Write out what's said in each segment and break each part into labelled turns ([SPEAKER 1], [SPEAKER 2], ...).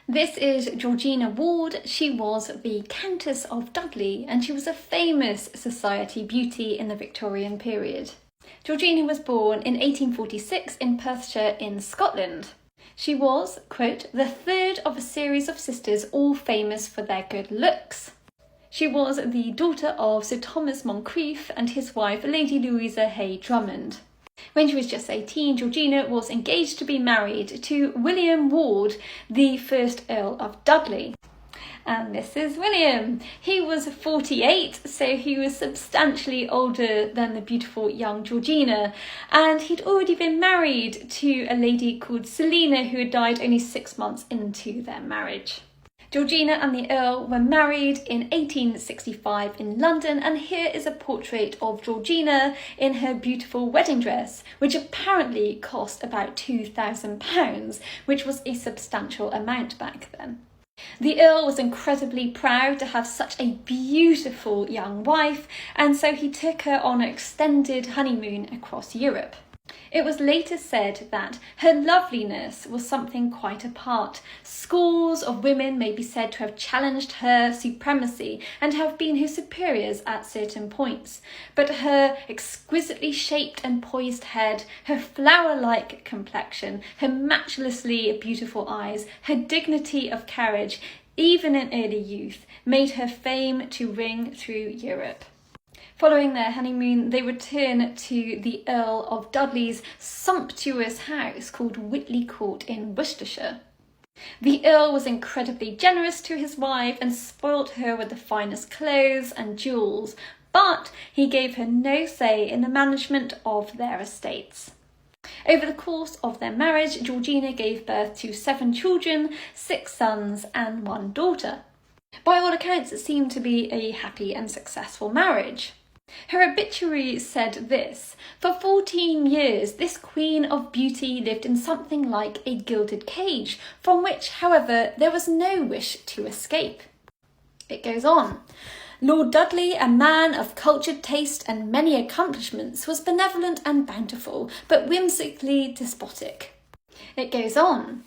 [SPEAKER 1] This is Georgina Ward. She was the Countess of Dudley and she was a famous society beauty in the Victorian period. Georgina was born in 1846 in Perthshire in Scotland. She was, quote, the third of a series of sisters all famous for their good looks. She was the daughter of Sir Thomas Moncrieff and his wife Lady Louisa Hay Drummond. When she was just 18, Georgina was engaged to be married to William Ward, the first Earl of Dudley. And this is William. He was 48, so he was substantially older than the beautiful young Georgina, and he'd already been married to a lady called Selina who had died only 6 months into their marriage. Georgina and the Earl were married in 1865 in London, and here is a portrait of Georgina in her beautiful wedding dress, which apparently cost about £2,000, which was a substantial amount back then. The Earl was incredibly proud to have such a beautiful young wife, and so he took her on an extended honeymoon across Europe. It was later said that her loveliness was something quite apart. Scores of women may be said to have challenged her supremacy and have been her superiors at certain points. But her exquisitely shaped and poised head, her flower-like complexion, her matchlessly beautiful eyes, her dignity of carriage, even in early youth, made her fame to ring through Europe. Following their honeymoon, they returned to the Earl of Dudley's sumptuous house called Whitley Court in Worcestershire. The Earl was incredibly generous to his wife and spoilt her with the finest clothes and jewels, but he gave her no say in the management of their estates. Over the course of their marriage, Georgina gave birth to 7 children, 6 sons and 1 daughter. By all accounts, it seemed to be a happy and successful marriage. Her obituary said this: for 14 years this queen of beauty lived in something like a gilded cage, from which, however, there was no wish to escape. It goes on. Lord Dudley, a man of cultured taste and many accomplishments, was benevolent and bountiful, but whimsically despotic. It goes on.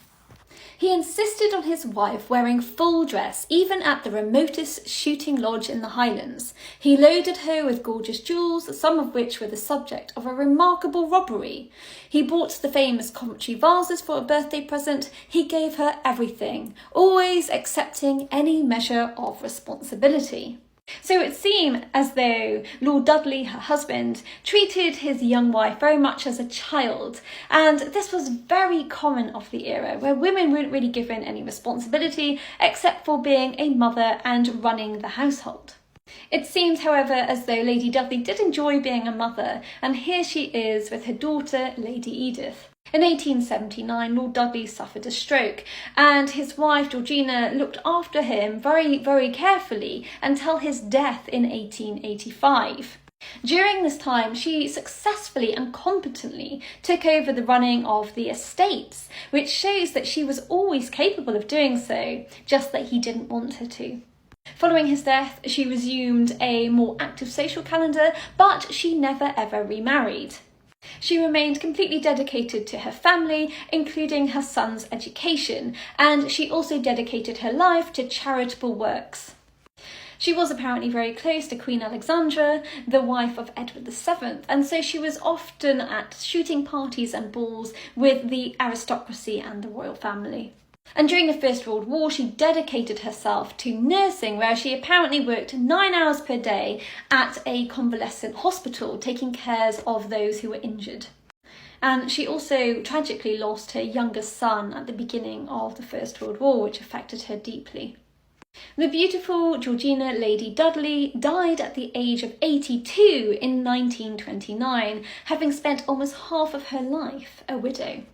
[SPEAKER 1] He insisted on his wife wearing full dress, even at the remotest shooting lodge in the Highlands. He loaded her with gorgeous jewels, some of which were the subject of a remarkable robbery. He bought the famous Coventry vases for a birthday present. He gave her everything, always accepting any measure of responsibility. So it seemed as though Lord Dudley, her husband, treated his young wife very much as a child, and this was very common of the era, where women weren't really given any responsibility except for being a mother and running the household. It seems, however, as though Lady Dudley did enjoy being a mother, and here she is with her daughter, Lady Edith. In 1879, Lord Dudley suffered a stroke, and his wife Georgina looked after him very, very carefully until his death in 1885. During this time, she successfully and competently took over the running of the estates, which shows that she was always capable of doing so, just that he didn't want her to. Following his death, she resumed a more active social calendar, but she never ever remarried. She remained completely dedicated to her family, including her son's education, and she also dedicated her life to charitable works. She was apparently very close to Queen Alexandra, the wife of Edward VII, and so she was often at shooting parties and balls with the aristocracy and the royal family. And during the First World War, she dedicated herself to nursing, where she apparently worked 9 hours per day at a convalescent hospital, taking care of those who were injured. And she also tragically lost her youngest son at the beginning of the First World War, which affected her deeply. The beautiful Georgina Lady Dudley died at the age of 82 in 1929, having spent almost half of her life a widow.